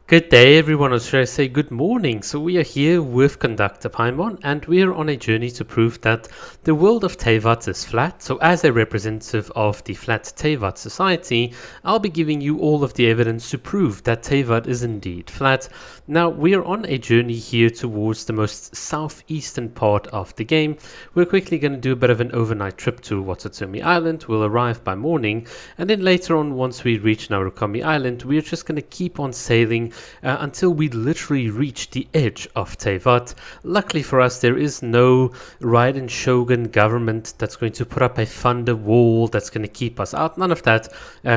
Good day, everyone, or should I say good morning. So we are here with Conductor Paimon, and we are on a journey to prove that the world of Teyvat is flat. So as a representative of the Flat-Teyvat society, I'll be giving you all of the evidence to prove that Teyvat is indeed flat. Now, we are on a journey here towards the most southeastern part of the game. We're quickly going to do a bit of an overnight trip to Watatsumi Island. We'll arrive by morning, and then later on, once we reach Narukami Island, we're just going to keep on sailing until we literally reach the edge of Teyvat. Luckily for us, there is no Raiden Shogun government that's going to put up a thunder wall that's going to keep us out. None of that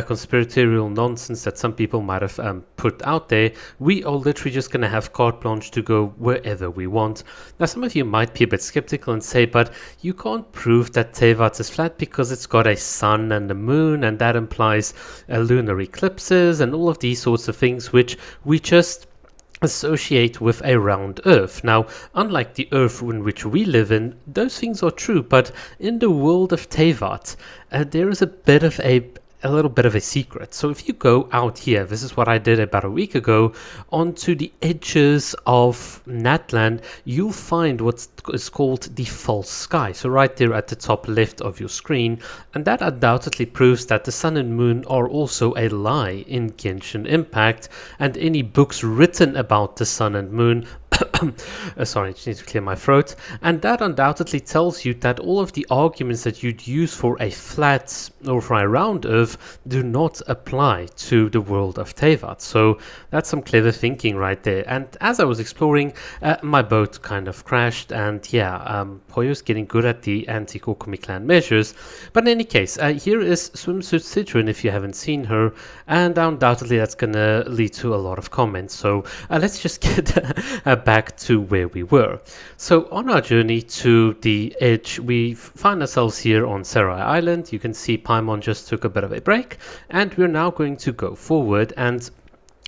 conspiratorial nonsense that some people might have put out there. We are literally just going to have carte blanche to go wherever we want. Now, some of you might be a bit skeptical and say, but you can't prove that Teyvat is flat because it's got a sun and a moon, and that implies lunar eclipses and all of these sorts of things, which we just associate with a round earth. Now, unlike the earth in which we live in, those things are true, but in the world of Teyvat, there is a little bit of a secret. So if you go out here, this is what I did about a week ago, onto the edges of Natland, you'll find what is called the false sky. So right there at the top left of your screen, and that undoubtedly proves that the sun and moon are also a lie in Genshin Impact, and any books written about the sun and moon sorry, I just need to clear my throat. And that undoubtedly tells you that all of the arguments that you'd use for a flat or for a round earth do not apply to the world of Teyvat. So that's some clever thinking right there. And as I was exploring, my boat kind of crashed, and yeah, Poyo's getting good at the anti-Kokumi clan measures. But in any case, here is Swimsuit Citron if you haven't seen her, and undoubtedly that's gonna lead to a lot of comments. So let's just get back to where we were. So on our journey to the edge, we find ourselves here on Sarai Island. You can see Paimon just took a bit of a break, and we're now going to go forward. And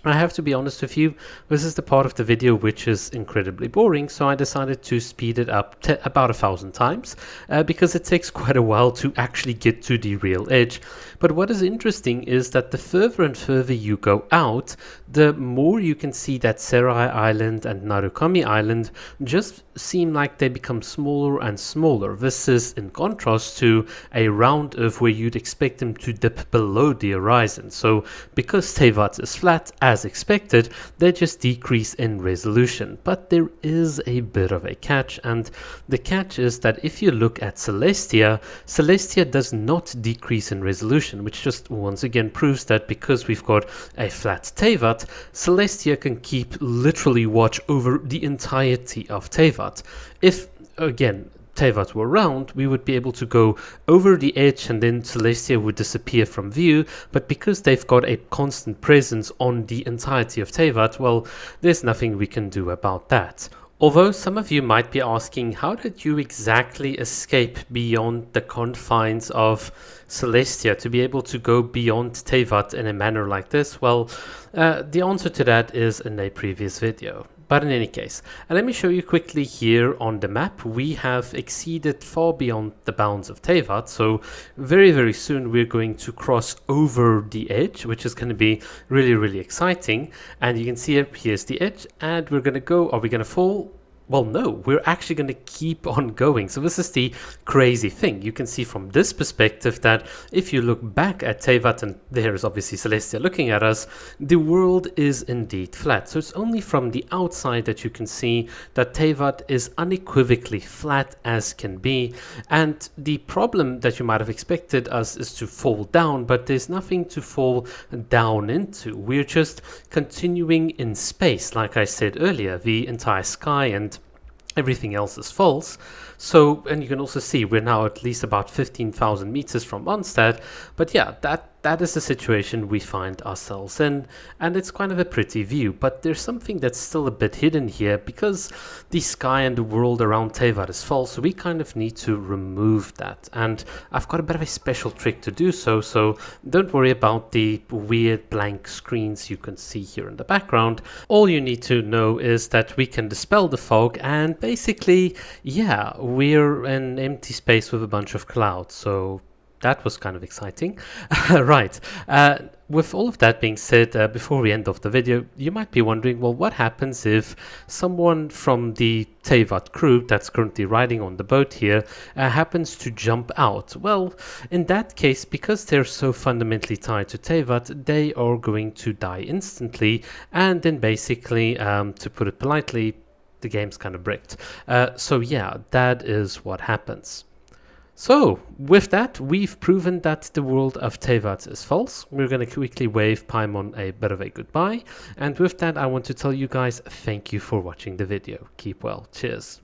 I have to be honest with you, this is the part of the video which is incredibly boring, so I decided to speed it up to about 1,000 times because it takes quite a while to actually get to the real edge. But what is interesting is that the further and further you go out, the more you can see that Sarai Island and Narukami Island just seem like they become smaller and smaller. This is in contrast to a round earth where you'd expect them to dip below the horizon. So because Teyvat is flat, as expected, they just decrease in resolution. But there is a bit of a catch, and the catch is that if you look at Celestia, Celestia does not decrease in resolution, which just once again proves that because we've got a flat Teyvat, Celestia can keep literally watch over the entirety of Teyvat. If, again, Teyvat were round, we would be able to go over the edge and then Celestia would disappear from view, but because they've got a constant presence on the entirety of Teyvat, well, there's nothing we can do about that. Although some of you might be asking, how did you exactly escape beyond the confines of Celestia to be able to go beyond Teyvat in a manner like this? Well, the answer to that is in a previous video. But in any case, let me show you quickly here on the map. We have exceeded far beyond the bounds of Teyvat, so very, very soon we're going to cross over the edge, which is going to be really, really exciting. And you can see here's the edge, and we're going to go, are we going to fall? Well, no, we're actually going to keep on going. So this is the crazy thing. You can see from this perspective that if you look back at Teyvat, and there is obviously Celestia looking at us, the world is indeed flat. So it's only from the outside that you can see that Teyvat is unequivocally flat as can be. And the problem that you might have expected us is to fall down, but there's nothing to fall down into. We're just continuing in space, like I said earlier, the entire sky and everything else is false. So, and you can also see we're now at least about 15,000 meters from Mondstadt. But yeah, that is the situation we find ourselves in, and it's kind of a pretty view. But there's something that's still a bit hidden here because the sky and the world around Teyvat is false. So we kind of need to remove that, and I've got a bit of a special trick to do so. So don't worry about the weird blank screens you can see here in the background. All you need to know is that we can dispel the fog, and basically, yeah, we're in empty space with a bunch of clouds. So that was kind of exciting. Right. with all of that being said, before we end off the video, you might be wondering, well, what happens if someone from the Teyvat crew that's currently riding on the boat here happens to jump out? Well, in that case, because they're so fundamentally tied to Teyvat, they are going to die instantly, and then basically, to put it politely, the game's kind of bricked. So yeah, that is what happens. So, with that, we've proven that the world of Teyvat is false. We're going to quickly wave Paimon a bit of a goodbye. And with that, I want to tell you guys thank you for watching the video. Keep well. Cheers.